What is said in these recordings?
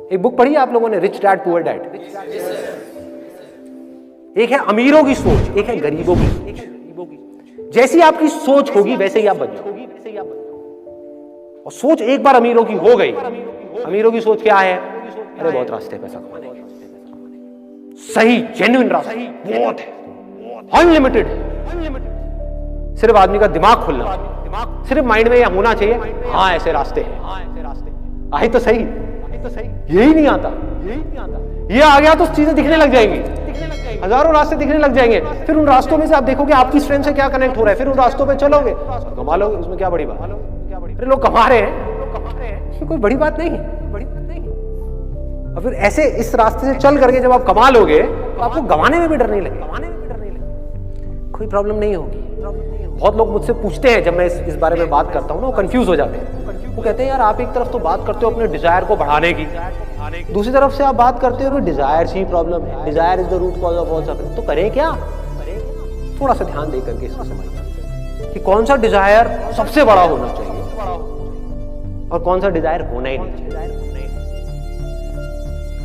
एक बुक पढ़ी है आप लोगों ने, रिच डैड पुअर डैड? एक है अमीरों की सोच, एक है गरीबों की सोच। जैसी आपकी सोच होगी वैसे ही आप बन जाओगे। और सोच एक बार अमीरों की हो गई, अमीरों की सोच क्या है? अरे बहुत रास्ते पैसा कमाने के, सही जेन्युइन रास्ता बहुत है, अनलिमिटेड है। सिर्फ आदमी का दिमाग खुलना, सिर्फ माइंड में यह होना चाहिए, हाँ ऐसे रास्ते हैं। आए तो सही, यही नहीं आता, ये आ गया तो चीजें दिखने लग जाएंगी, हजारों रास्ते दिखने लग जाएंगे। फिर उन रास्तों में से आप देखोगे आपकी स्ट्रेंथ से क्या कनेक्ट हो रहा है, फिर उन रास्तों पे चलोगे, कमा लोगे, उसमें क्या बड़ी बात? फिर लोग कमा रहे हैं, कोई बड़ी बात नहीं है। और फिर ऐसे इस रास्ते से चल करके जब आप कमा लोगे तो आपको गंवाने में भी डर नहीं लगेगा, कोई प्रॉब्लम नहीं होगी। बहुत लोग मुझसे पूछते हैं जब मैं इस बारे में बात करता हूँ ना, वो कंफ्यूज हो जाते हैं। वो कहते हैं यार आप एक तरफ तो बात करते हो अपने डिजायर को बढ़ाने की, दूसरी तरफ से आप बात करते हो डिजायर से ही प्रॉब्लम है, desire is the root cause of all suffering. तो करें क्या? थोड़ा सा ध्यान दे करके इसको समझिए कि कौन सा डिजायर सबसे बड़ा होना चाहिए और कौन सा डिजायर होना ही नहीं चाहिए।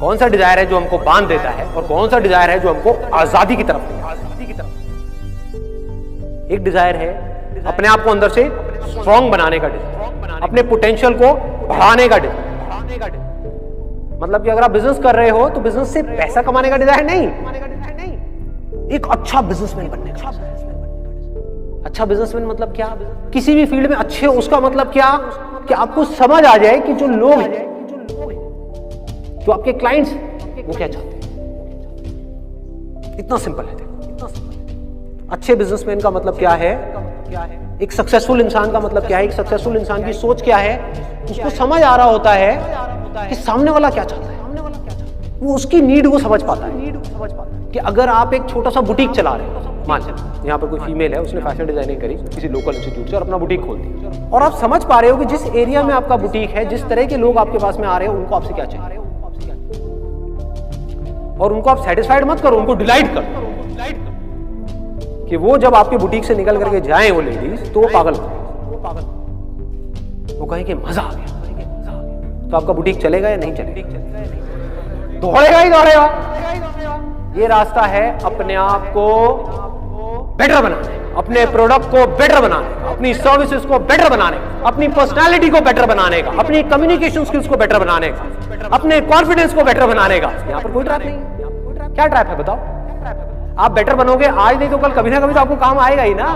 कौन सा डिजायर है जो हमको बांध देता है और कौन सा डिजायर है जो हमको आजादी की तरफ ले। एक डिजायर है अपने आप को अंदर से स्ट्रॉन्ग बनाने का डिजायर, अपने पोटेंशियल को बढ़ाने का डिजायर। मतलब कि अगर आप बिजनेस कर रहे हो तो बिजनेस से पैसा कमाने का डिजायर नहीं, एक अच्छा बिजनेसमैन बनने का। अच्छा बिजनेसमैन मतलब क्या? किसी भी फील्ड में अच्छे हो, उसका मतलब क्या कि आपको समझ आ जाए कि जो लोग हैं, जो आपके क्लाइंट्स वो क्या चाहते हैं। इतना सिंपल है। अच्छे बिजनेसमैन का मतलब क्या है? एक सक्सेसफुल इंसान का मतलब क्या है? एक सक्सेसफुल इंसान की सोच क्या है? उसको समझ आ रहा होता है कि सामने वाला क्या चाहता है, वो उसकी नीड को समझ पाता है। कि अगर आप एक छोटा सा बुटीक चला रहे हो, मान लीजिए यहाँ पर कोई फीमेल है, उसने फैशन डिजाइनिंग करी किसी लोकल इंस्टीट्यूट से और अपना बुटीक खोल दी, और आप समझ पा रहे हो कि जिस एरिया में आपका बुटीक है, जिस तरह के लोग आपके पास में आ रहे हो, उनको आपसे क्या चाहिए, और उनको आप सेटिस्फाइड मत करो, उनको डिलाइट करो कि वो जब आपके बुटीक से निकल करके जाएं वो लेडीज, तो वो पागल हो, वो कहें कि मजा आ गया। तो आपका बुटीक चलेगा या नहीं चलेगा? दौड़ेगा ही दौड़ेगा। ये रास्ता है अपने आप को बेटर बनाने, अपने प्रोडक्ट को बेटर बनाने, अपनी सर्विसेज को बेटर बनाने, अपनी पर्सनालिटी को बेटर बनाने का, अपनी कम्युनिकेशन स्किल्स को बेटर बनाने का, अपने कॉन्फिडेंस को बेटर बनाने का। यहाँ पर कोई ट्रैप नहीं। क्या ट्रैप है बताओ? आप बेटर बनोगे आज, नहीं तो कल कभी ना कभी तो आपको काम आएगा ही ना।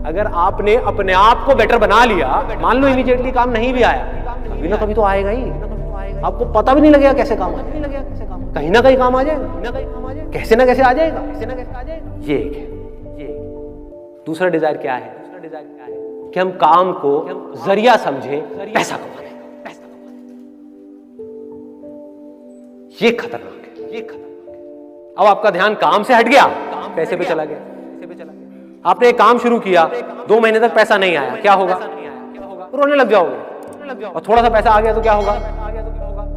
अगर आपने अपने आप को बेटर बना लिया, मान लो इमीडिएटली काम नहीं भी आया, कभी ना कभी तो आएगा ही। आपको पता भी नहीं लगेगा कैसे काम आएगा, कहीं ना कहीं काम आ जाएगा, कैसे ना कैसे आ जाएगा। ये एक है। दूसरा डिजायर क्या है? कि हम काम को जरिया समझे पैसा कमाने। ये खतरनाक है। अब आपका ध्यान काम से हट गया, पैसे पे चला गया। आपने एक काम शुरू किया, 2 महीने तक पैसा नहीं आया, क्या होगा? रोने लग जाओगे। और थोड़ा सा पैसा आ गया तो क्या होगा?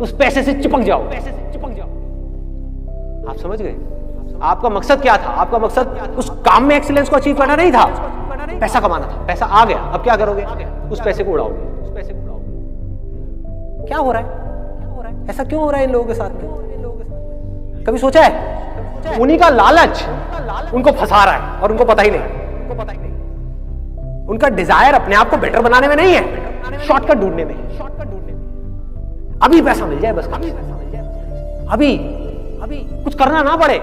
उस पैसे से चिपक जाओ। आप समझ गए? आपका मकसद क्या था? आपका मकसद उस काम में एक्सीलेंस को अचीव करना नहीं था, पैसा कमाना था। पैसा आ गया, अब क्या करोगे? उस पैसे को उड़ाओगे। क्या हो रहा है? ऐसा क्यों हो रहा है इन लोगों के साथ में? कभी सोचा है? उन्हीं का लालच उनको फंसा रहा है और उनको पता ही नहीं। उनका डिजायर अपने आप को बेटर बनाने में नहीं है, शॉर्टकट ढूंढने में। अभी पैसा मिल जाए बस, अभी कुछ करना ना पड़े,